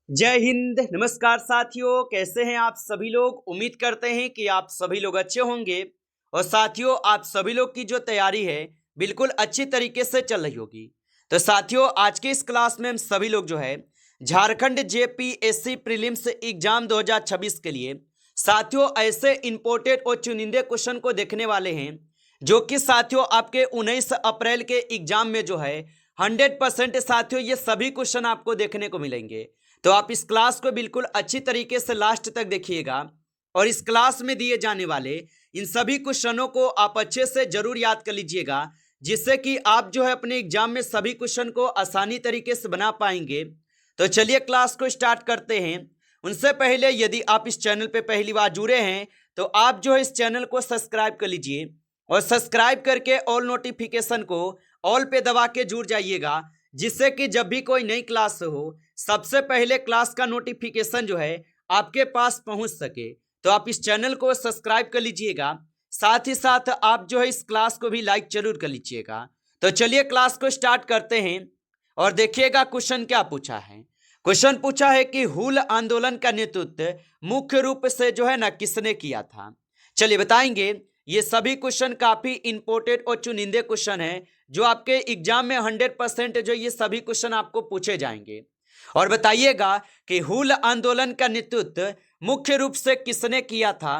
जय हिंद। नमस्कार साथियों, कैसे हैं आप सभी लोग। उम्मीद करते हैं कि आप सभी लोग अच्छे होंगे और साथियों आप सभी लोग की जो तैयारी है बिल्कुल अच्छी तरीके से चल रही होगी। तो साथियों आज के इस क्लास में हम सभी लोग जो है झारखंड जेपीएससी प्रीलिम्स एग्जाम 2026 के लिए साथियों ऐसे इंपोर्टेड और चुनिंदे क्वेश्चन को देखने वाले हैं जो कि साथियों आपके 19 अप्रैल के एग्जाम में जो है 100% साथियों ये सभी क्वेश्चन आपको देखने को मिलेंगे। तो आप इस क्लास को बिल्कुल अच्छी तरीके से लास्ट तक देखिएगा और इस क्लास में दिए जाने वाले इन सभी क्वेश्चनों को आप अच्छे से जरूर याद कर लीजिएगा, जिससे कि आप जो है अपने एग्जाम में सभी क्वेश्चन को आसानी तरीके से बना पाएंगे। तो चलिए क्लास को स्टार्ट करते हैं। उनसे पहले यदि आप इस चैनल पे पहली बार जुड़े हैं तो आप जो है इस चैनल को सब्सक्राइब कर लीजिए और सब्सक्राइब करके ऑल नोटिफिकेशन को ऑल पे दबा के जुड़ जाइएगा, जिससे कि जब भी कोई नई क्लास हो सबसे पहले क्लास का नोटिफिकेशन जो है आपके पास पहुंच सके। तो आप इस चैनल को सब्सक्राइब कर लीजिएगा, साथ ही साथ आप जो है इस क्लास को भी लाइक जरूर कर लीजिएगा। तो चलिए क्लास को स्टार्ट करते हैं और देखिएगा क्वेश्चन क्या पूछा है। क्वेश्चन पूछा है कि हूल आंदोलन का नेतृत्व मुख्य रूप से जो है ना किसने किया था। चलिए बताएंगे। ये सभी क्वेश्चन काफी इंपोर्टेंट और चुनिंदे क्वेश्चन है जो आपके एग्जाम में 100% जो ये सभी क्वेश्चन आपको पूछे जाएंगे। और बताइएगा कि हूल आंदोलन का नेतृत्व मुख्य रूप से किसने किया था।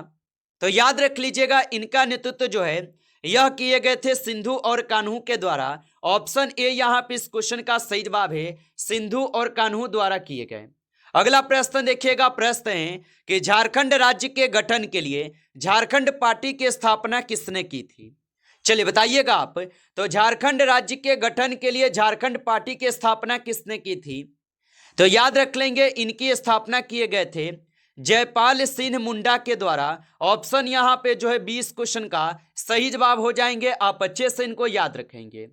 तो याद रख लीजिएगा इनका नेतृत्व जो है यह किए गए थे सिंधु और कान्हू के द्वारा। ऑप्शन ए यहाँ पे इस क्वेश्चन का सही जवाब है, सिंधु और कान्हू द्वारा किए गए। अगला प्रश्न देखिएगा। प्रश्न है कि झारखंड राज्य के गठन के लिए झारखंड पार्टी की स्थापना किसने की थी। चलिए बताइएगा आप। तो झारखंड राज्य के गठन के लिए झारखंड पार्टी की स्थापना किसने की थी। तो याद रख लेंगे इनकी स्थापना किए गए थे जयपाल सिंह मुंडा के द्वारा। ऑप्शन यहाँ पे जो है 20 क्वेश्चन का सही जवाब हो जाएंगे, आप अच्छे से इनको याद रखेंगे।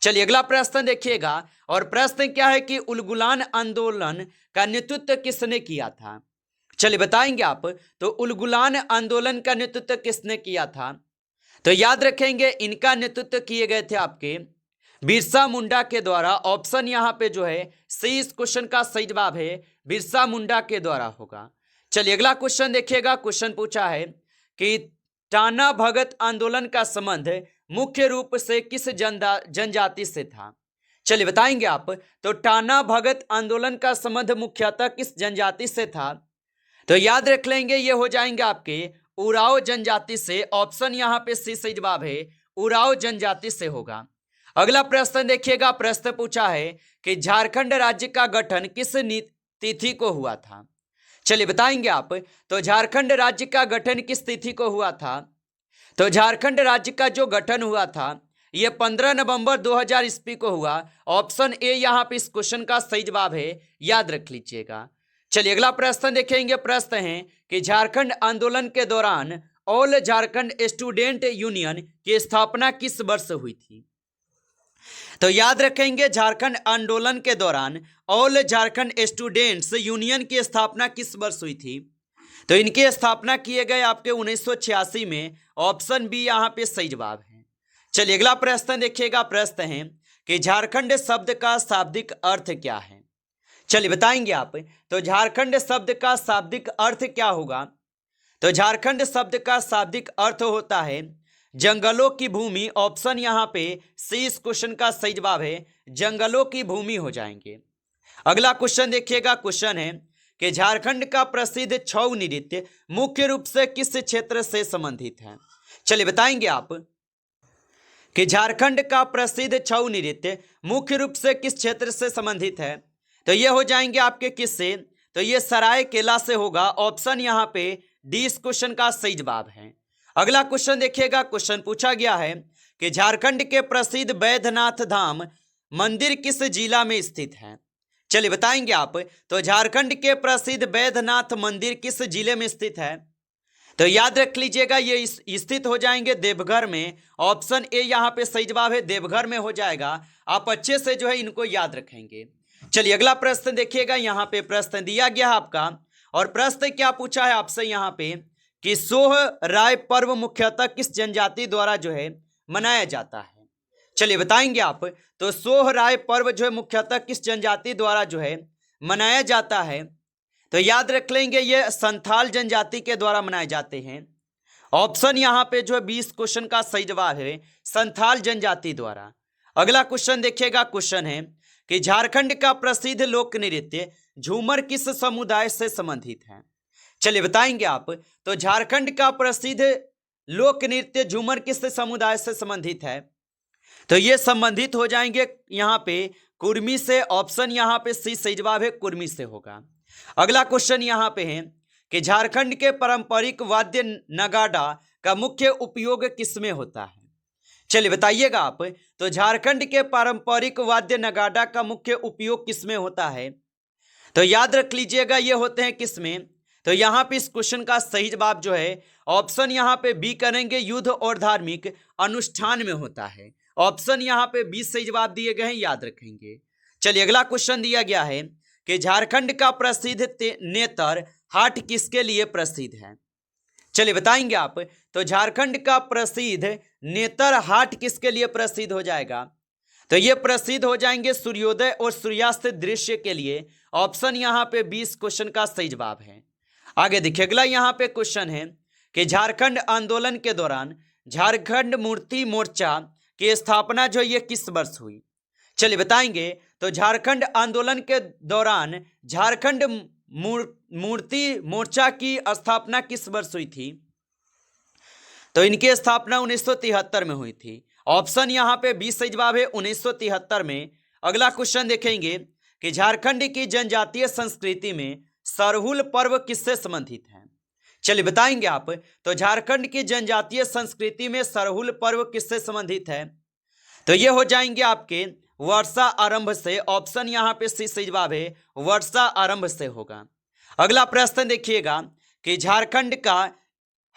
चलिए अगला प्रश्न देखिएगा। और प्रश्न क्या है कि उलगुलान आंदोलन का नेतृत्व किसने किया था। चलिए बताएंगे आप। तो उलगुलान आंदोलन का नेतृत्व किसने किया था। तो याद रखेंगे इनका नेतृत्व किए गए थे आपके बिरसा मुंडा के द्वारा। ऑप्शन यहाँ पे जो है सी इस क्वेश्चन का सही जवाब है, बिरसा मुंडा के द्वारा होगा। चलिए अगला क्वेश्चन देखिएगा। क्वेश्चन पूछा है कि टाना भगत आंदोलन का संबंध मुख्य रूप से किस जनजाति से था। चलिए बताएंगे आप। तो टाना भगत आंदोलन का संबंध मुख्यतः किस जनजाति से था। तो याद रख लेंगे ये हो जाएंगे आपके उराव जनजाति से। ऑप्शन यहाँ पे सी सही जवाब है, उराव जनजाति से होगा। अगला प्रश्न देखिएगा। प्रश्न पूछा है कि झारखंड राज्य का गठन किस तिथि को हुआ था। चलिए बताएंगे आप। तो झारखंड राज्य का गठन किस तिथि को हुआ था। तो झारखंड राज्य का जो गठन हुआ था यह 15 नवंबर 2000 ईस्वी को हुआ। ऑप्शन ए यहाँ पे इस क्वेश्चन का सही जवाब है, याद रख लीजिएगा। चलिए अगला प्रश्न देखेंगे। प्रश्न है कि झारखंड आंदोलन के दौरान ऑल झारखंड स्टूडेंट यूनियन की स्थापना किस वर्ष हुई थी। तो याद रखेंगे झारखंड आंदोलन के दौरान ऑल झारखंड स्टूडेंट्स यूनियन की स्थापना किस वर्ष हुई थी। तो इनकी स्थापना किए गए आपके 1986 में। ऑप्शन बी यहाँ पे सही जवाब है। चलिए अगला प्रश्न देखिएगा। प्रश्न है कि झारखंड शब्द का शाब्दिक अर्थ क्या है। चलिए बताएंगे आप। तो झारखंड शब्द का शाब्दिक अर्थ क्या होगा। तो झारखंड शब्द का शाब्दिक अर्थ होता है जंगलों की भूमि। ऑप्शन यहाँ पे सी इस क्वेश्चन का सही जवाब है, जंगलों की भूमि हो जाएंगे। अगला क्वेश्चन देखिएगा। क्वेश्चन है कि झारखंड का प्रसिद्ध छऊ नृत्य मुख्य रूप से किस क्षेत्र से संबंधित है। चलिए बताएंगे आप कि झारखंड का प्रसिद्ध छऊ नृत्य मुख्य रूप से किस क्षेत्र से संबंधित है। तो ये हो जाएंगे आपके किससे। तो ये सरायकेला से होगा। ऑप्शन यहाँ पे डी इस क्वेश्चन का सही जवाब है। अगला क्वेश्चन देखिएगा। क्वेश्चन पूछा गया है कि झारखंड के प्रसिद्ध बैद्यनाथ धाम मंदिर किस जिला में स्थित है। चलिए बताएंगे आप। तो झारखंड के प्रसिद्ध बैद्यनाथ मंदिर किस जिले में स्थित है। तो याद रख लीजिएगा ये स्थित हो जाएंगे देवघर में। ऑप्शन ए यहाँ पे सही जवाब है, देवघर में हो जाएगा। आप अच्छे से जो है इनको याद रखेंगे। चलिए अगला प्रश्न देखिएगा। यहाँ पे प्रश्न दिया गया है आपका और प्रश्न क्या पूछा है आपसे यहाँ पे कि सोहराय पर्व मुख्यतः किस जनजाति द्वारा जो है मनाया जाता है। चलिए बताएंगे आप। तो सोहराय पर्व जो है मुख्यतः किस जनजाति द्वारा जो है मनाया जाता है? तो याद रख लेंगे ये संथाल जनजाति के द्वारा मनाए जाते हैं। ऑप्शन यहाँ पे जो है 20 क्वेश्चन का सही जवाब है संथाल जनजाति द्वारा। अगला क्वेश्चन देखिएगा, क्वेश्चन है कि झारखंड का प्रसिद्ध लोक नृत्य झूमर किस समुदाय से संबंधित है? चलिए बताएंगे आप। तो झारखंड का प्रसिद्ध लोक नृत्य झूमर किस समुदाय से संबंधित है? तो ये संबंधित हो जाएंगे यहाँ पे कुर्मी से। ऑप्शन यहाँ पे सी सही जवाब है, कुर्मी से होगा। अगला क्वेश्चन यहाँ पे है कि झारखंड के पारंपरिक वाद्य नगाड़ा का मुख्य उपयोग किसमें होता है? चलिए बताइएगा आप। तो झारखंड के पारंपरिक वाद्य नगाड़ा का मुख्य उपयोग किसमें होता है? तो याद रख लीजिएगा ये होते हैं किसमें? तो यहाँ पे इस क्वेश्चन का सही जवाब जो है ऑप्शन यहाँ पे बी करेंगे, युद्ध और धार्मिक अनुष्ठान में होता है। ऑप्शन यहाँ पे 20 सही जवाब दिए गए हैं, याद रखेंगे। चलिए अगला क्वेश्चन दिया गया है कि झारखंड का प्रसिद्ध नेतर हाट किसके लिए प्रसिद्ध है? चलिए बताएंगे आप। तो झारखंड का प्रसिद्ध नेतर हाट किसके लिए प्रसिद्ध हो जाएगा? तो ये प्रसिद्ध हो जाएंगे सूर्योदय और सूर्यास्त दृश्य के लिए। ऑप्शन यहाँ पे 20 क्वेश्चन का सही जवाब है। आगे देखिए अगला यहाँ पे क्वेश्चन है कि झारखंड आंदोलन के दौरान झारखंड मूर्ति मोर्चा की स्थापना जो ये किस वर्ष हुई? चलिए बताएंगे। तो झारखंड आंदोलन के दौरान झारखंड मूर्ति मोर्चा की स्थापना किस वर्ष हुई थी? तो इनकी स्थापना 1973 में हुई थी। ऑप्शन यहाँ पे 20 सही जवाब है, 1973 में। अगला क्वेश्चन देखेंगे कि झारखंड की जनजातीय संस्कृति में सरहुल पर्व किससे संबंधित है? चलिए बताएंगे आप। तो झारखंड की जनजातीय संस्कृति में सरहुल पर्व किससे संबंधित है? तो ये हो जाएंगे आपके वर्षा आरंभ से। ऑप्शन यहाँ पे सी सही जवाब है, वर्षा आरंभ से होगा। अगला प्रश्न देखिएगा कि झारखंड का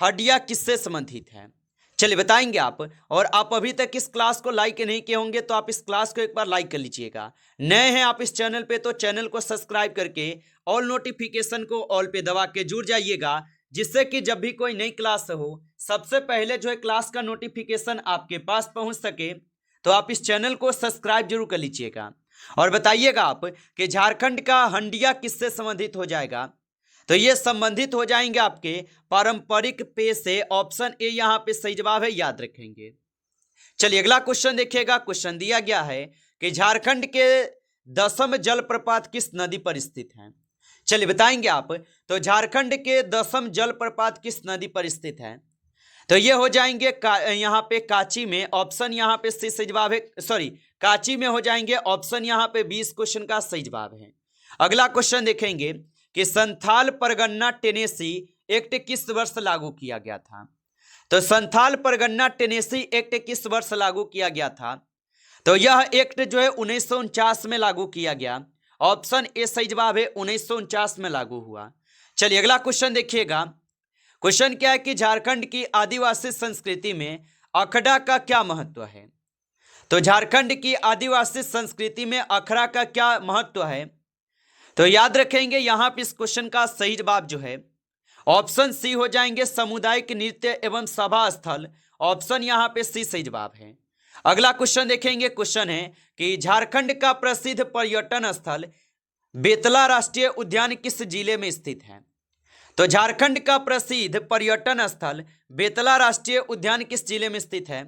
हडिया किससे संबंधित है? चलिए बताएंगे आप। और आप अभी तक इस क्लास को लाइक नहीं किए होंगे तो आप इस क्लास को एक बार लाइक कर लीजिएगा। नए हैं आप इस चैनल पे तो चैनल को सब्सक्राइब करके ऑल नोटिफिकेशन को ऑल पे दबा के जुड़ जाइएगा, जिससे कि जब भी कोई नई क्लास हो सबसे पहले जो है क्लास का नोटिफिकेशन आपके पास पहुंच सके। तो आप इस चैनल को सब्सक्राइब जरूर कर लीजिएगा। और बताइएगा आप कि झारखंड का हंडिया किससे संबंधित हो जाएगा? तो ये संबंधित हो जाएंगे आपके पारंपरिक पेय से। ऑप्शन ए यहाँ पे सही जवाब है, याद रखेंगे। चलिए अगला क्वेश्चन देखिएगा। क्वेश्चन दिया गया है कि झारखंड के दसम जलप्रपात किस नदी पर स्थित है? चलिए बताएंगे आप। तो झारखंड के दसम जलप्रपात किस नदी पर स्थित है? तो ये हो जाएंगे यहाँ पे कांची में। ऑप्शन यहाँ पे सही जवाब है, सॉरी कांची में हो जाएंगे। ऑप्शन यहाँ पे 20 क्वेश्चन का सही जवाब है। अगला क्वेश्चन देखेंगे कि संथाल परगन्ना टेनेसी एक्ट किस वर्ष लागू किया गया था? तो संथाल परगन्ना टेनेसी एक्ट किस वर्ष लागू किया गया था? तो यह एक्ट जो है 1949 में लागू किया गया। ऑप्शन ए सही जवाब है, 1949 में लागू हुआ। चलिए अगला क्वेश्चन देखिएगा। क्वेश्चन क्या है कि झारखंड की आदिवासी संस्कृति में अखड़ा का क्या महत्व है? तो झारखंड की आदिवासी संस्कृति में अखड़ा का क्या महत्व है? तो याद रखेंगे यहाँ पे इस क्वेश्चन का सही जवाब जो है ऑप्शन सी हो जाएंगे, सामुदायिक नृत्य एवं सभा स्थल। ऑप्शन यहाँ पे सी सही जवाब है। अगला क्वेश्चन देखेंगे। क्वेश्चन है कि झारखंड का प्रसिद्ध पर्यटन स्थल बेतला राष्ट्रीय उद्यान किस जिले में स्थित है? तो झारखंड का प्रसिद्ध पर्यटन स्थल बेतला राष्ट्रीय उद्यान किस जिले में स्थित है?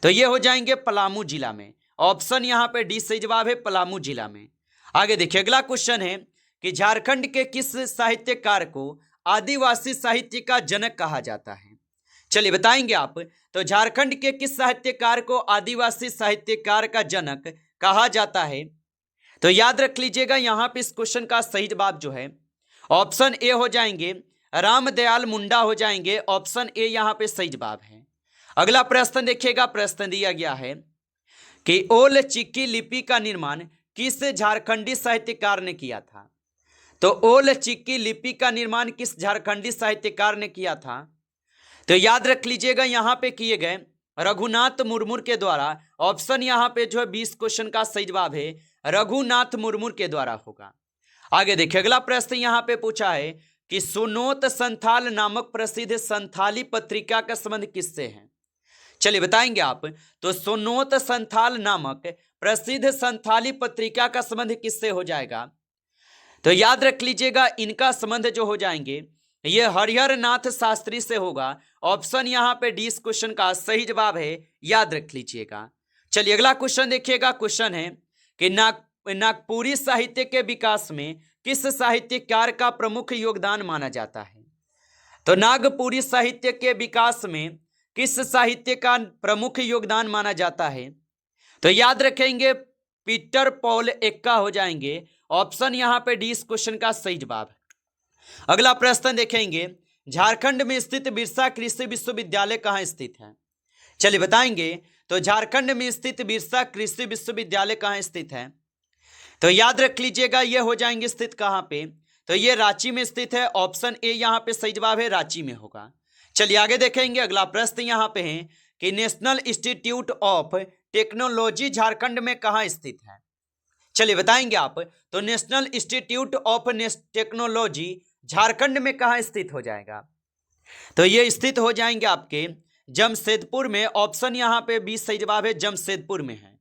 तो ये हो जाएंगे पलामू जिला में। ऑप्शन यहाँ पे डी सही जवाब है, पलामू जिला में। आगे देखिए अगला क्वेश्चन है कि झारखंड के किस साहित्यकार को आदिवासी साहित्य का जनक कहा जाता है? चलिए बताएंगे आप। तो झारखंड के किस साहित्यकार को आदिवासी साहित्यकार का जनक कहा जाता है? तो याद रख लीजिएगा यहाँ पे इस क्वेश्चन का सही जवाब जो है ऑप्शन ए हो जाएंगे, रामदयाल मुंडा हो जाएंगे। ऑप्शन ए यहाँ पे सही जवाब है। अगला प्रश्न देखिएगा। प्रश्न दिया गया है कि ओल चिकी लिपि का निर्माण किस झारखंडी साहित्यकार ने किया था? तो ओल चिकी लिपि का निर्माण किस झारखंडी साहित्यकार ने किया था? तो याद रख लीजिएगा यहाँ पे किए गए रघुनाथ मुर्मू के द्वारा। ऑप्शन यहाँ पे जो है 20 क्वेश्चन का सही जवाब है, रघुनाथ मुर्मू के द्वारा होगा। आगे देखिए अगला प्रश्न यहाँ पे पूछा है कि सुनोत संथाल नामक प्रसिद्ध संथाली पत्रिका का संबंध किससे है? चलिए बताएंगे आप। तो सुनोत संथाल नामक प्रसिद्ध संथाली पत्रिका का संबंध किससे हो जाएगा? तो याद रख लीजिएगा इनका संबंध जो हो जाएंगे ये हरिहर नाथ शास्त्री से होगा। ऑप्शन यहाँ पे डी इस क्वेश्चन का सही जवाब है, याद रख लीजिएगा। चलिए अगला क्वेश्चन देखिएगा। क्वेश्चन है कि नागपुरी साहित्य के विकास में किस साहित्यकार का प्रमुख योगदान माना जाता है? तो नागपुरी साहित्य के विकास में किस साहित्य का प्रमुख योगदान माना जाता है? तो याद रखेंगे पीटर पॉल एक्का हो जाएंगे। ऑप्शन यहाँ पे डी इस क्वेश्चन का सही जवाब है। अगला प्रश्न देखेंगे, झारखंड में स्थित बिरसा कृषि विश्वविद्यालय कहाँ स्थित है? चलिए बताएंगे। तो झारखंड में स्थित बिरसा कृषि विश्वविद्यालय कहाँ स्थित है? तो याद रख लीजिएगा ये हो जाएंगे स्थित कहाँ पे? तो ये रांची में स्थित है। ऑप्शन ए यहाँ पे सही जवाब है, रांची में होगा। चलिए आगे देखेंगे। अगला प्रश्न यहाँ पे है कि national institute of technology Jharkhand में कहाँ स्थित है? चलिए बताएंगे आप। तो national institute of technology Jharkhand में कहाँ स्थित हो जाएगा? तो ये स्थित हो जाएंगे आपके जमशेदपुर में। ऑप्शन यहाँ पे बी सही जवाब है, जमशेदपुर में है।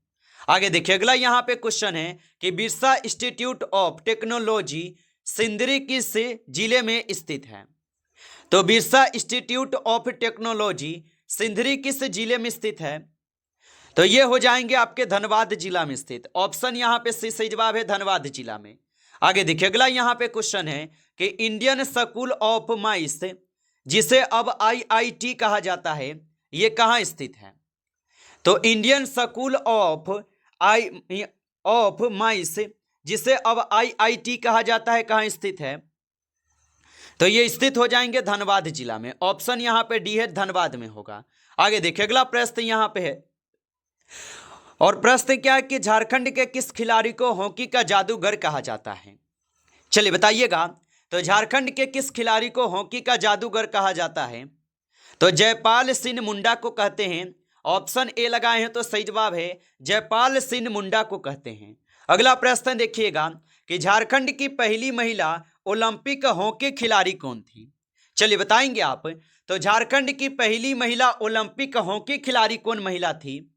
आगे देखिए अगला यहाँ पे क्वेश्चन है कि Birsa institute of technology Sindri किस जिले में स्थित है? तो Birsa institute of technology Sindri किस जिले में स्थित है? तो ये हो जाएंगे आपके धनबाद जिला में स्थित। ऑप्शन यहाँ पे सही जवाब है, धनबाद जिला में। आगे देखिए अगला यहाँ पे क्वेश्चन है कि इंडियन स्कूल ऑफ माइंस जिसे अब IIT कहा जाता है ये कहाँ स्थित है? तो इंडियन स्कूल ऑफ माइंस जिसे अब IIT कहा जाता है कहाँ स्थित है? तो ये स्थित हो जाएंगे धनबाद जिला में। ऑप्शन यहाँ पे डी है, धनबाद में होगा। आगे देखिए अगला प्रश्न यहाँ पे है, और प्रश्न क्या है कि झारखंड के किस खिलाड़ी को हॉकी का जादूगर कहा जाता है? चलिए बताइएगा। तो झारखंड के किस खिलाड़ी को हॉकी का जादूगर कहा जाता है? तो जयपाल सिंह मुंडा को कहते हैं। ऑप्शन ए लगाए हैं तो सही जवाब है, जयपाल सिंह मुंडा को कहते हैं। अगला प्रश्न देखिएगा कि झारखंड की पहली महिला ओलंपिक हॉकी खिलाड़ी कौन थी? चलिए बताएंगे आप। तो झारखंड की पहली महिला ओलंपिक हॉकी खिलाड़ी कौन महिला थी?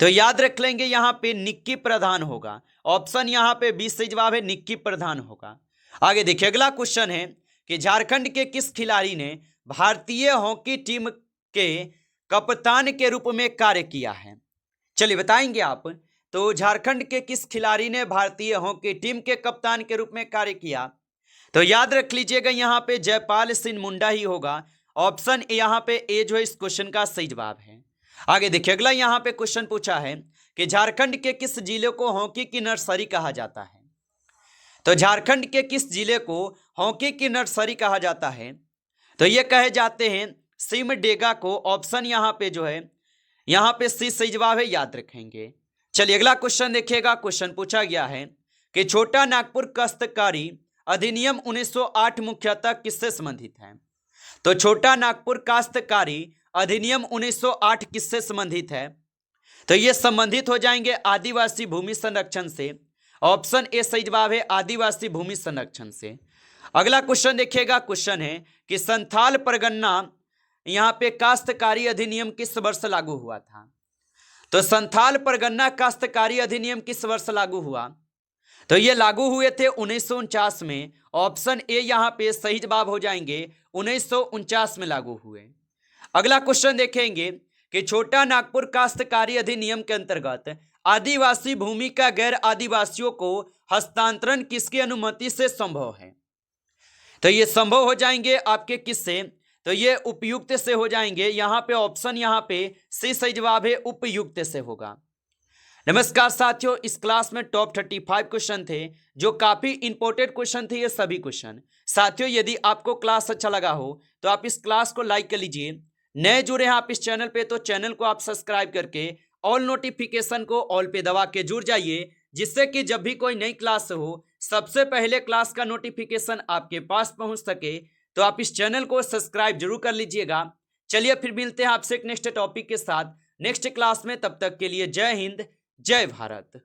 तो याद रख लेंगे यहाँ पे निक्की प्रधान होगा। ऑप्शन यहाँ पे बी सही जवाब है, निक्की प्रधान होगा। आगे देखिए अगला क्वेश्चन है कि झारखंड के किस खिलाड़ी ने भारतीय हॉकी टीम के कप्तान के रूप में कार्य किया है? चलिए बताएंगे आप। तो झारखंड के किस खिलाड़ी ने भारतीय हॉकी टीम के कप्तान के रूप में कार्य किया? तो याद रख लीजिएगा यहाँ पे जयपाल सिंह मुंडा ही होगा। ऑप्शन यहाँ पे ए जो है इस क्वेश्चन का सही जवाब है। आगे देखिए अगला यहाँ पे क्वेश्चन पूछा है कि झारखंड के किस जिले को हॉकी की नर्सरी कहा जाता है? तो झारखंड के किस जिले को हॉकी की नर्सरी कहा जाता है? तो ये कहे जाते हैं सिमडेगा को। ऑप्शन यहाँ पे जो है यहाँ पे सी सही जवाब है, याद रखेंगे। चलिए अगला क्वेश्चन देखिएगा। क्वेश्चन पूछा गया है कि छोटा नागपुर काश्तकारी अधिनियम 1908 मुख्यतः किससे संबंधित है? तो छोटा नागपुर काश्तकारी अधिनियम 1908 किससे संबंधित है? तो ये संबंधित हो जाएंगे आदिवासी भूमि संरक्षण से। ऑप्शन ए सही जवाब है, आदिवासी भूमि संरक्षण से। अगला क्वेश्चन देखिएगा। क्वेश्चन है कि संथाल परगना यहाँ पे काश्तकारी अधिनियम किस वर्ष लागू हुआ था? तो संथाल परगना काश्तकारी अधिनियम किस वर्ष लागू हुआ? तो ये लागू हुए थे 1949 में। ऑप्शन ए यहाँ पे सही जवाब हो जाएंगे, 1949 में लागू हुए। अगला क्वेश्चन देखेंगे कि छोटा नागपुर काश्तकारी अधिनियम के अंतर्गत आदिवासी भूमि का गैर आदिवासियों को हस्तांतरण किसकी अनुमति से संभव है? तो ये संभव हो जाएंगे आपके किससे? तो ये उपयुक्त से हो जाएंगे। यहाँ पे ऑप्शन यहाँ पे सी सही जवाब है, उपयुक्त से होगा। नमस्कार साथियों, इस क्लास में टॉप 35 क्वेश्चन थे जो काफी इंपॉर्टेंट क्वेश्चन थे। ये सभी क्वेश्चन साथियों, यदि आपको क्लास अच्छा लगा हो तो आप इस क्लास को लाइक कर लीजिए। नए जुड़े हैं आप इस चैनल पे तो चैनल को आप सब्सक्राइब करके ऑल नोटिफिकेशन को ऑल पे दबा के जुड़ जाइए, जिससे कि जब भी कोई नई क्लास हो सबसे पहले क्लास का नोटिफिकेशन आपके पास पहुंच सके। तो आप इस चैनल को सब्सक्राइब जरूर कर लीजिएगा। चलिए फिर मिलते हैं आपसे एक नेक्स्ट टॉपिक के साथ नेक्स्ट क्लास में। तब तक के लिए जय हिंद, जय भारत।